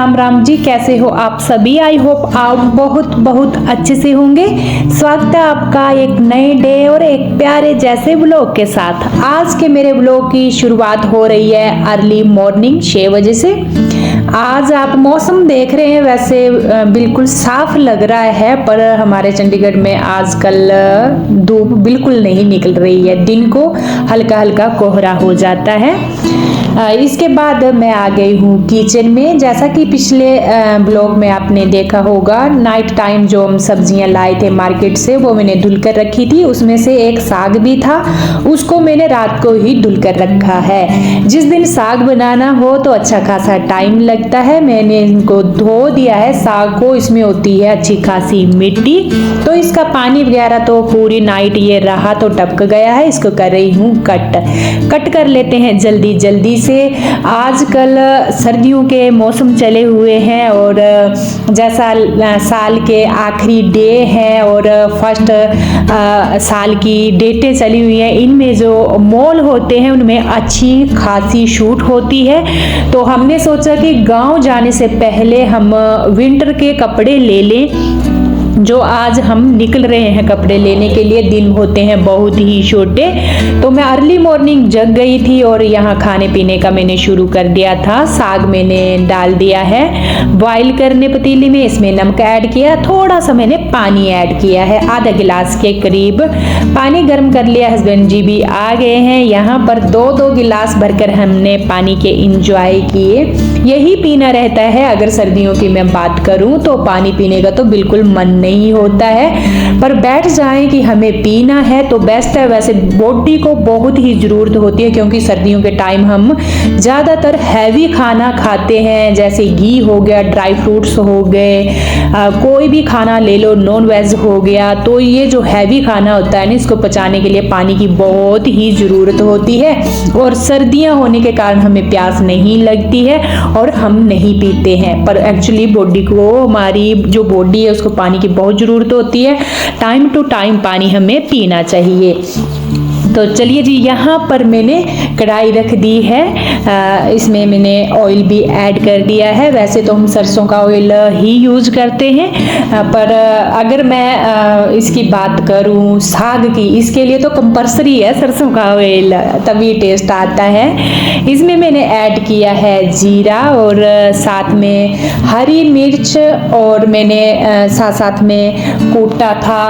राम राम जी, कैसे हो आप सभी। आई होप आप बहुत बहुत अच्छे से होंगे। स्वागत है आपका एक नए डे और एक प्यारे जैसे ब्लॉग के साथ। आज के मेरे ब्लॉग की शुरुआत हो रही है अर्ली मॉर्निंग 6 बजे से। आज आप मौसम देख रहे हैं, वैसे बिल्कुल साफ लग रहा है, पर हमारे चंडीगढ़ में आजकल धूप बिल्कुल नहीं निकल रही है। दिन को हल्का हल्का कोहरा हो जाता है। इसके बाद मैं आ गई हूँ किचन में। जैसा कि पिछले ब्लॉग में आपने देखा होगा, नाइट टाइम जो हम सब्जियां लाए थे मार्केट से वो मैंने धुल कर रखी थी। उसमें से एक साग भी था, उसको मैंने रात को ही धुल कर रखा है। जिस दिन साग बनाना हो तो अच्छा खासा टाइम लगता है। मैंने इनको धो दिया है साग को। इसमें होती है अच्छी खासी मिट्टी, तो इसका पानी वगैरह तो पूरी नाइट ये रहा तो टपक गया है। इसको कर रही हूँ कट कर लेते हैं जल्दी जल्दी से। आजकल सर्दियों के मौसम चले हुए हैं और जैसा साल के आखिरी डे हैं और फर्स्ट साल की डेटें चली हुई हैं, इनमें जो मॉल होते हैं उनमें अच्छी खासी छूट होती है। तो हमने सोचा कि गांव जाने से पहले हम विंटर के कपड़े ले लें। जो आज हम निकल रहे हैं कपड़े लेने के लिए, दिन होते हैं बहुत ही छोटे। तो मैं अर्ली मॉर्निंग जग गई थी और यहाँ खाने पीने का मैंने शुरू कर दिया था। साग मैंने डाल दिया है बॉईल करने पतीली में। इसमें नमक ऐड किया, थोड़ा सा मैंने पानी ऐड किया है, आधा गिलास के करीब पानी गर्म कर लिया। हस्बैंड जी भी आ गए हैं। यहाँ पर दो गिलास भरकर हमने पानी के इंजॉय किए। यही पीना रहता है। अगर सर्दियों की मैं बात करूं तो पानी पीने का तो बिल्कुल मन नहीं होता है, पर बैठ जाएं कि हमें पीना है तो बेस्ट है। वैसे बॉडी को बहुत ही जरूरत होती है, क्योंकि सर्दियों के टाइम हम ज़्यादातर हैवी खाना खाते हैं, जैसे घी हो गया, ड्राई फ्रूट्स हो गए, कोई भी खाना ले लो, नॉन वेज हो गया। तो ये जो हैवी खाना होता है ना, इसको पचाने के लिए पानी की बहुत ही ज़रूरत होती है। और सर्दियाँ होने के कारण हमें प्यास नहीं लगती है और हम नहीं पीते हैं, पर एक्चुअली बॉडी को, हमारी जो बॉडी है उसको पानी की बहुत ज़रूरत होती है। टाइम टू टाइम पानी हमें पीना चाहिए। तो चलिए जी, यहाँ पर मैंने कढ़ाई रख दी है। इसमें मैंने ऑयल भी ऐड कर दिया है। वैसे तो हम सरसों का ऑयल ही यूज करते हैं, पर अगर मैं इसकी बात करूँ साग की, इसके लिए तो कंपल्सरी है सरसों का ऑयल, तभी टेस्ट आता है। इसमें मैंने ऐड किया है जीरा और साथ में हरी मिर्च, और मैंने साथ में कूटा था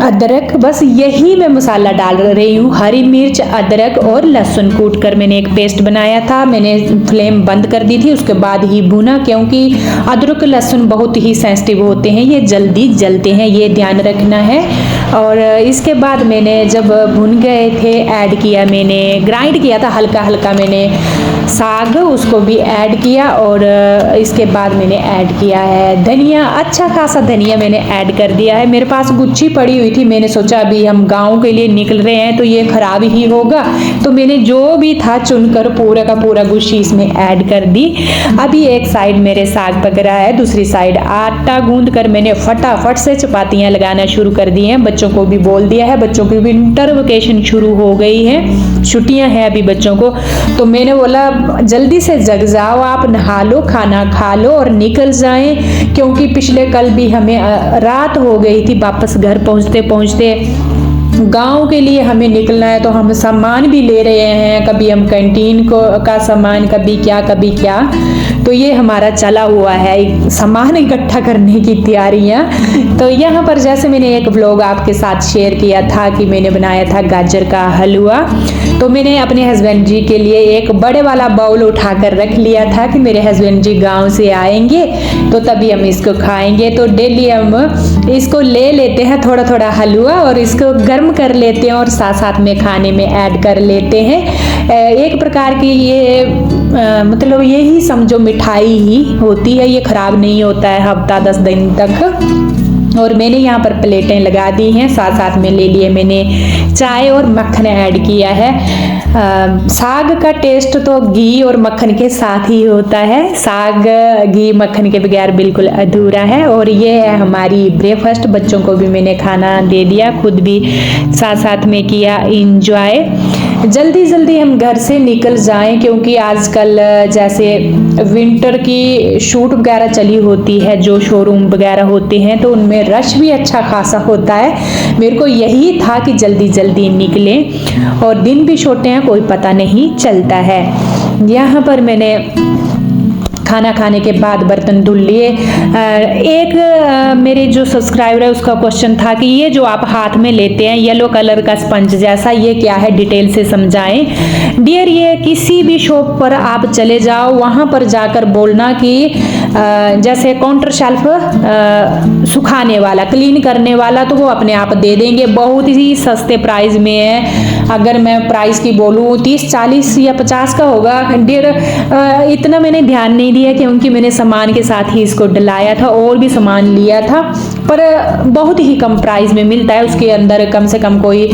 अदरक। बस यही मैं मसाला डाल रही हूँ। हरी मिर्च, अदरक और लहसुन कूट कर मैंने एक पेस्ट बनाया था। मैंने फ्लेम बंद कर दी थी, उसके बाद ही भुना, क्योंकि अदरक लहसुन बहुत ही सेंसिटिव होते हैं, ये जल्दी जलते हैं, ये ध्यान रखना है। और इसके बाद मैंने जब भुन गए थे, ऐड किया, मैंने ग्राइंड किया था हल्का हल्का मैंने साग, उसको भी ऐड किया। और इसके बाद मैंने ऐड किया है धनिया, अच्छा खासा धनिया मैंने ऐड कर दिया है। मेरे पास गुच्छी पड़ी हुई थी, मैंने सोचा अभी हम गांव के लिए निकल रहे हैं तो ये खराब ही होगा, तो मैंने जो भी था चुनकर पूरा का पूरा गुच्छी इसमें ऐड कर दी। अभी एक साइड मेरे साग पक रहा है, दूसरी साइड आटा गूंद कर मैंने फटाफट से चपातियां लगाना शुरू कर दी हैं। बच्चों को भी बोल दिया है, बच्चों की विंटर वेकेशन शुरू हो गई है, छुट्टियां हैं अभी बच्चों को। तो मैंने बोला जल्दी से जग जाओ, आप नहा लो, खाना खा लो और निकल जाएं, क्योंकि पिछले कल भी हमें रात हो गई थी वापस घर पहुंचते पहुंचते। गांव के लिए हमें निकलना है तो हम सामान भी ले रहे हैं, कभी हम कैंटीन का सामान, कभी क्या। तो ये हमारा चला हुआ है सामान इकट्ठा करने की तैयारियां। तो यहाँ पर जैसे मैंने एक व्लॉग आपके साथ शेयर किया था कि मैंने बनाया था गाजर का हलवा, तो मैंने अपने हस्बैंड जी के लिए एक बड़े वाला बाउल उठाकर रख लिया था कि मेरे हस्बैंड जी गांव से आएंगे तो तभी हम इसको खाएंगे। तो डेली हम इसको ले लेते हैं थोड़ा थोड़ा हलवा और इसको गर्म कर लेते हैं और साथ साथ में खाने में ऐड कर लेते हैं। एक प्रकार की ये मतलब यही समझो मिठाई ही होती है, ये खराब नहीं होता है हफ्ता 10 दिन तक। और मैंने यहाँ पर प्लेटें लगा दी हैं, साथ साथ में ले लिए मैंने चाय और मक्खन ऐड किया है। साग का टेस्ट तो घी और मक्खन के साथ ही होता है, साग घी मक्खन के बगैर बिल्कुल अधूरा है। और ये है हमारी ब्रेकफास्ट, बच्चों को भी मैंने खाना दे दिया, खुद भी साथ साथ में किया इंजॉय। जल्दी जल्दी हम घर से निकल जाएं, क्योंकि आजकल जैसे विंटर की शूट वगैरह चली होती है, जो शोरूम वगैरह होते हैं तो उनमें रश भी अच्छा खासा होता है। मेरे को यही था कि जल्दी जल्दी निकलें, और दिन भी छोटे हैं, कोई पता नहीं चलता है। यहाँ पर मैंने खाना खाने के बाद बर्तन धुल लिए। एक मेरे जो सब्सक्राइबर है उसका क्वेश्चन था कि ये जो आप हाथ में लेते हैं येलो कलर का स्पंज जैसा, ये क्या है, डिटेल से समझाएं। डियर, ये किसी भी शॉप पर आप चले जाओ, वहाँ पर जाकर बोलना कि जैसे काउंटर शेल्फ सुखाने वाला, क्लीन करने वाला, तो वो अपने आप दे देंगे। बहुत ही सस्ते प्राइस में है। अगर मैं प्राइस की बोलूँ 30, 40 या 50 का होगा। डियर, इतना मैंने ध्यान नहीं दिया क्योंकि मैंने सामान के साथ ही इसको डलाया था, और भी सामान लिया था, पर बहुत ही कम प्राइस में मिलता है। उसके अंदर कम से कम कोई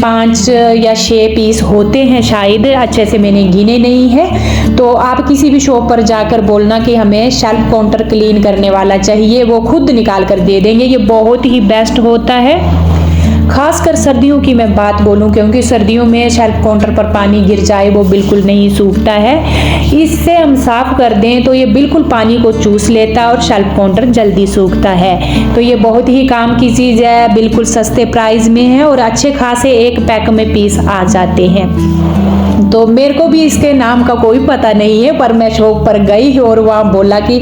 5 या 6 पीस होते हैं शायद, अच्छे से मैंने गिने नहीं है। तो आप किसी भी शॉप पर जाकर बोलना कि हमें शेल्फ काउंटर क्लीन करने वाला चाहिए, वो खुद निकाल कर दे देंगे। ये बहुत ही बेस्ट होता है। खासकर सर्दियों की मैं बात बोलूं, क्योंकि सर्दियों में शेल्फ काउंटर पर पानी गिर जाए वो बिल्कुल नहीं सूखता है। इससे हम साफ कर दें तो ये बिल्कुल पानी को चूस लेता है और शेल्फ काउंटर जल्दी सूखता है। तो ये बहुत ही काम की चीज़ है, बिल्कुल सस्ते प्राइस में है, और अच्छे खासे एक पैक में पीस आ जाते हैं। तो मेरे को भी इसके नाम का कोई पता नहीं है, पर मैं शॉप पर गई और वहाँ बोला कि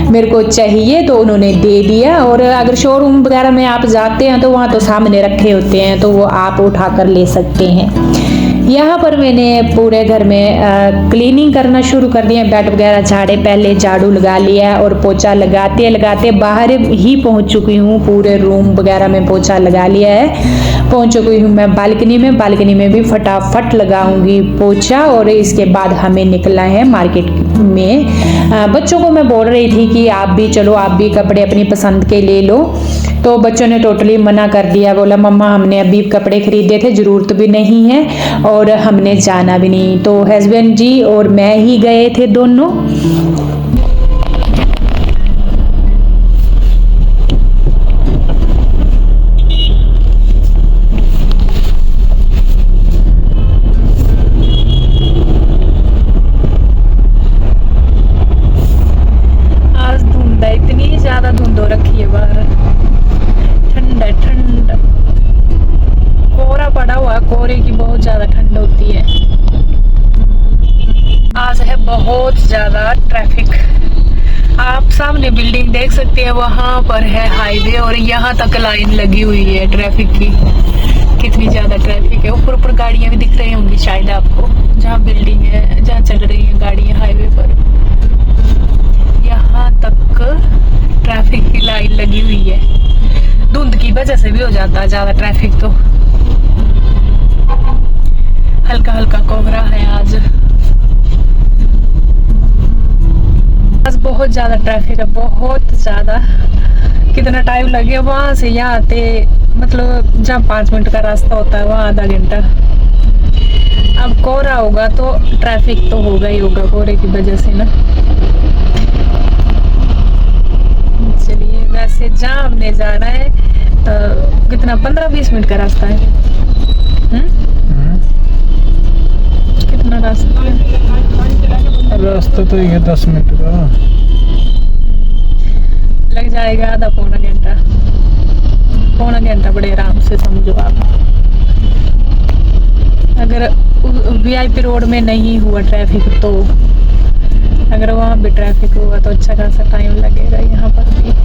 मेरे को चाहिए, तो उन्होंने दे दिया। और अगर शोरूम वगैरह में आप जाते हैं तो वहाँ तो सामने रखे होते हैं, तो वो आप उठा कर ले सकते हैं। यहाँ पर मैंने पूरे घर में क्लीनिंग करना शुरू कर दिया। बेड वगैरह झाड़े, पहले झाड़ू लगा लिया और पोछा लगाते लगाते बाहर ही पहुँच चुकी हूँ। पूरे रूम वगैरह में पोछा लगा लिया है। पहुँच चुकी हूँ मैं बालकनी में। बालकनी में भी फटाफट लगाऊंगी पोछा, और इसके बाद हमें निकलना है मार्केट में। बच्चों को मैं बोल रही थी कि आप भी चलो, आप भी कपड़े अपनी पसंद के ले लो, तो बच्चों ने टोटली मना कर दिया। बोला मम्मा हमने अभी कपड़े खरीदे थे, ज़रूरत भी नहीं है और हमने जाना भी नहीं। तो हस्बैंड जी और मैं ही गए थे दोनों। आज धुंध है, इतनी ज़्यादा धुंध हो रखी है बाहर। ठंड है, ठंड, कोहरा पड़ा हुआ है। कोहरे की बहुत ज्यादा ठंड होती है। आज है बहुत ज्यादा ट्रैफिक। आप सामने बिल्डिंग देख सकते हैं, वहां पर है हाईवे और यहाँ तक लाइन लगी हुई है ट्रैफिक की। कितनी ज्यादा ट्रैफिक है। ऊपर ऊपर गाड़ियां भी दिख रही होंगी शायद आपको, जहाँ बिल्डिंग है, जहाँ चल रही है गाड़ियां हाईवे पर। यहाँ तक ट्रैफिक की लाइन लगी हुई है। धुंध की वजह से भी हो जाता है ज्यादा ट्रैफिक। तो हल्का हल्का कोहरा है आज बहुत ज्यादा ट्रैफिक है, बहुत ज्यादा। कितना टाइम लगे वहां से यहाँ आते, मतलब जहाँ 5 मिनट का रास्ता होता है वहाँ आधा घंटा। अब कोहरा होगा तो ट्रैफिक तो होगा ही होगा, कोहरे की वजह से ना। चलिए, वैसे जहाँ हमने जाना है कितना 15-20 मिनट का रास्ता है। कितना रास्ता है? रास्ता तो ये 10 मिनट का लग जाएगा, आधा पौना घंटा। पौना घंटा बड़े आराम से समझो आप। अगर वीआईपी रोड में नहीं हुआ ट्रैफिक, तो अगर वहाँ भी ट्रैफिक हुआ तो अच्छा खासा टाइम लगेगा यहाँ पर भी।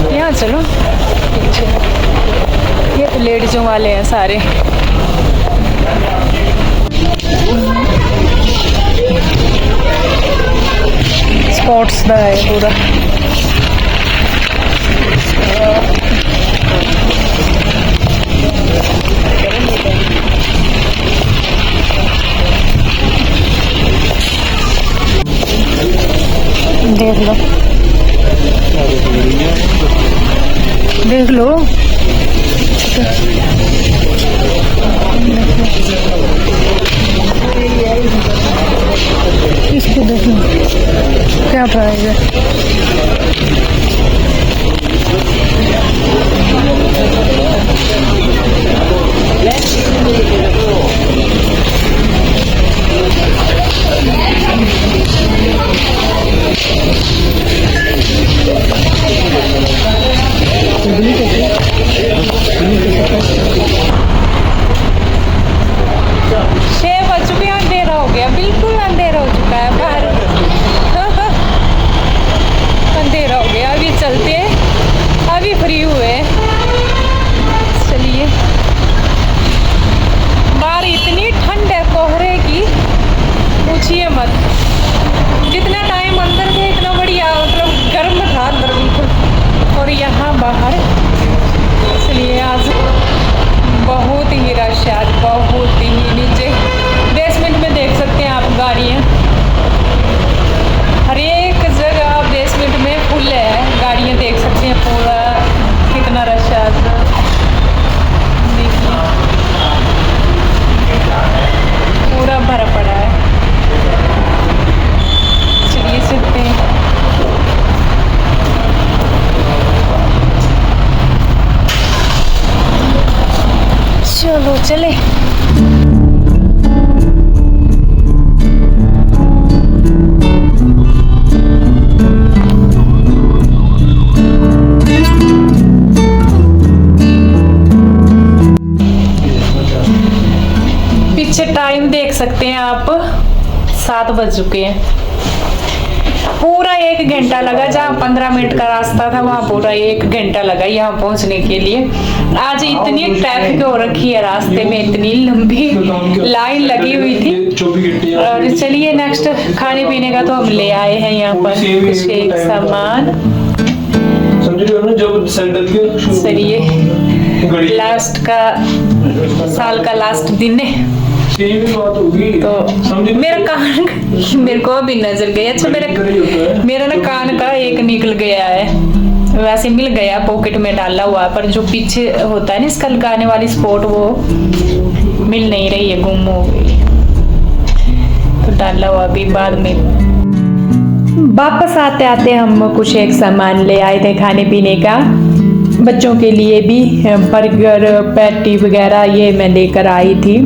यहाँ चलो, ये तो लेडीजों वाले हैं सारे। स्पोर्ट्स का है पूरा। लो, देख लो। इसको देख लो क्या प्राइस है। बिल्कुल अंधेरा हो चुका है बाहर। अंधेरा हो गया, अभी चलते हैं, अभी फ्री हुए। चलिए, बाहर इतनी ठंड है कोहरे की, पूछिए मत। जितना टाइम अंदर थे इतना बढ़िया, मतलब गर्म था अंदर बिल्कुल, और यहाँ बाहर। चलिए, आज बहुत ही रश है, आज बहुत ही। नीचे बेसमेंट में देख सकते हैं आप गाड़ियाँ, हर एक जगह आप बेसमेंट में फुल है, गाड़ियाँ देख सकते हैं। पूरा कितना रश है आज, देखिए पूरा भरा पड़ा है। चलिए चलते हैं। चलो चले। पीछे टाइम देख सकते हैं आप, 7 बज चुके हैं। पूरा 1 घंटा लगा, जहाँ 15 मिनट का रास्ता था वहाँ पूरा 1 घंटा लगा यहाँ पहुँचने के लिए। आज इतनी ट्रैफिक हो रखी है रास्ते में, इतनी लंबी लाइन लगी हुई थी। और चलिए, नेक्स्ट खाने पीने का तो हम ले आए हैं यहाँ पर कुछ एक सामान। चलिए, लास्ट का साल का लास्ट दिन है तो मेरा कान मेरे को अभी नजर गया। अच्छा, मेरा ना कान का एक निकल गया है, वैसे मिल गया, पॉकेट में डाला हुआ, पर जो पीछे होता है ना इसका लगाने वाली स्पॉट, वो मिल नहीं रही है, गुम हो गई, तो डाला हुआ अभी बाद में। वापस आते आते हम कुछ एक सामान ले आए थे खाने पीने का, बच्चों के लिए भी बर्गर पैटी वगैरह ये मैं लेकर आई थी।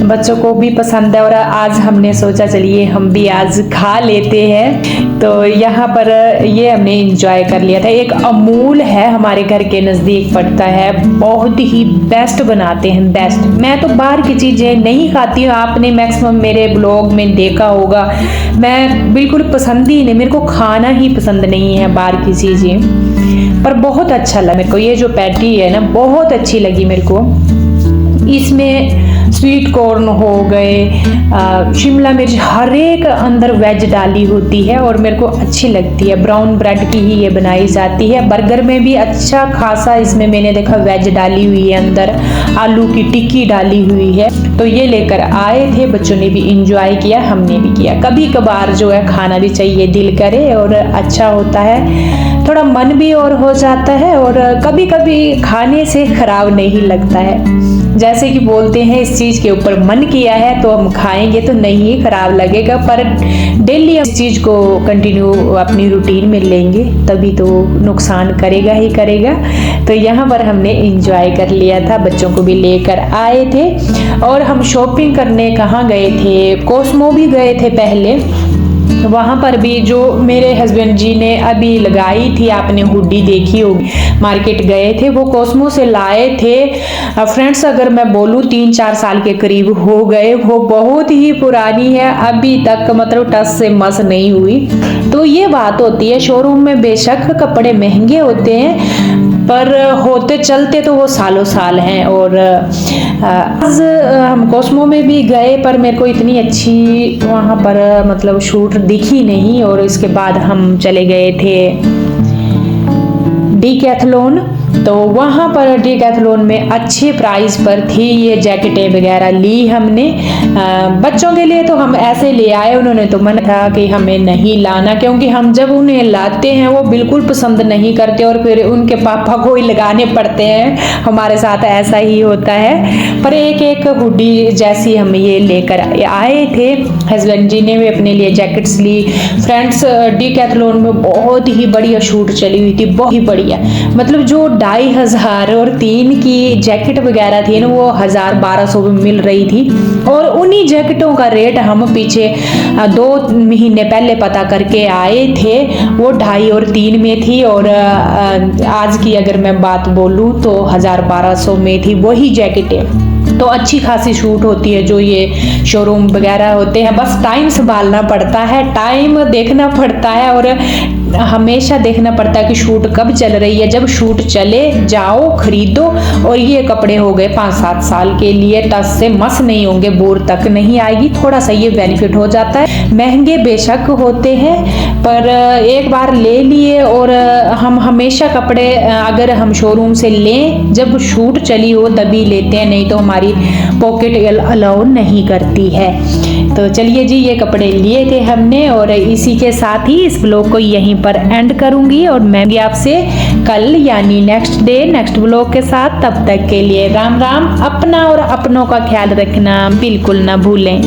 बच्चों को भी पसंद है और आज हमने सोचा चलिए हम भी आज खा लेते हैं। तो यहाँ पर ये हमने इंजॉय कर लिया था। एक अमूल है हमारे घर के नज़दीक पड़ता है, बहुत ही बेस्ट बनाते हैं, बेस्ट। मैं तो बाहर की चीज़ें नहीं खाती हूँ, आपने मैक्सिमम मेरे ब्लॉग में देखा होगा। मैं बिल्कुल पसंद ही नहीं, मेरे को खाना ही पसंद नहीं है बाहर की चीज़ें, पर बहुत अच्छा लगा मेरे को। ये जो पैटी है ना बहुत अच्छी लगी मेरे को। इसमें स्वीट कॉर्न हो गए, शिमला मिर्च, हर एक अंदर वेज डाली होती है और मेरे को अच्छी लगती है। ब्राउन ब्रेड की ही ये बनाई जाती है। बर्गर में भी अच्छा खासा इसमें मैंने देखा वेज डाली हुई है, अंदर आलू की टिक्की डाली हुई है। तो ये लेकर आए थे, बच्चों ने भी इंजॉय किया, हमने भी किया। कभी कभार जो है खाना भी चाहिए, दिल करे और अच्छा होता है, थोड़ा मन भी और हो जाता है, और कभी कभी खाने से खराब नहीं लगता है। जैसे कि बोलते हैं इस चीज़ के ऊपर मन किया है तो हम खाएंगे तो नहीं खराब लगेगा, पर डेली इस चीज़ को कंटिन्यू अपनी रूटीन में लेंगे तभी तो नुकसान करेगा ही करेगा। तो यहाँ पर हमने इंजॉय कर लिया था, बच्चों को भी लेकर आए थे। और हम शॉपिंग करने कहाँ गए थे, कॉस्मो भी गए थे पहले। वहाँ पर भी जो मेरे हस्बैंड जी ने अभी लगाई थी, आपने हुडी देखी होगी, मार्केट गए थे, वो कॉस्मो से लाए थे। फ्रेंड्स अगर मैं बोलूँ 3-4 साल के करीब हो गए, वो बहुत ही पुरानी है, अभी तक मतलब टच से मस नहीं हुई। तो ये बात होती है, शोरूम में बेशक कपड़े महंगे होते हैं पर होते चलते तो वो सालों साल हैं। और आज हम कॉस्मो में भी गए पर मेरे को इतनी अच्छी वहाँ पर मतलब शूट दिखी नहीं। और इसके बाद हम चले गए थे डीकैथलॉन। तो वहाँ पर डिकैथलॉन में अच्छे प्राइस पर थी ये जैकेटें वगैरह ली हमने। बच्चों के लिए तो हम ऐसे ले आए, उन्होंने तो मना था कि हमें नहीं लाना, क्योंकि हम जब उन्हें लाते हैं वो बिल्कुल पसंद नहीं करते और फिर उनके पापा को ही लगाने पड़ते हैं। हमारे साथ ऐसा ही होता है। पर एक एक हुडी जैसी हम ये लेकर आए थे। हस्बैंड जी ने भी अपने लिए जैकेट्स ली। फ्रेंड्स, डिकैथलॉन में बहुत ही बढ़िया शूट चली हुई थी, बहुत ही बढ़िया। मतलब जो 2500 और 3 की जैकेट वगैरह थी ना, वो 1000-1200 में मिल रही थी। और उन्हीं जैकेटों का रेट हम पीछे 2 महीने पहले पता करके आए थे, वो 2.5 और 3 में थी। और आज की अगर मैं बात बोलूँ तो 1000-1200 में थी वही जैकेटें। तो अच्छी खासी शूट होती है जो ये शोरूम वगैरह होते हैं। बस टाइम संभालना पड़ता है, टाइम देखना पड़ता है और हमेशा देखना पड़ता है कि शूट कब चल रही है। जब शूट चले जाओ खरीदो। और ये कपड़े हो गए 5-7 साल के लिए, टस से मस नहीं होंगे, बोर तक नहीं आएगी। थोड़ा सा ये बेनिफिट हो जाता है। महंगे बेशक होते हैं, पर एक बार ले लिए। और हम हमेशा कपड़े अगर हम शोरूम से लें जब शूट चली हो तभी लेते हैं, नहीं तो हमारी पॉकेट अलाउ नहीं करती है। तो चलिए जी, ये कपड़े लिए थे हमने और इसी के साथ ही इस ब्लॉग को यहीं पर एंड करूंगी। और मैं भी आपसे कल यानी नेक्स्ट डे नेक्स्ट ब्लॉग के साथ। तब तक के लिए राम राम। अपना और अपनों का ख्याल रखना बिल्कुल ना भूलें।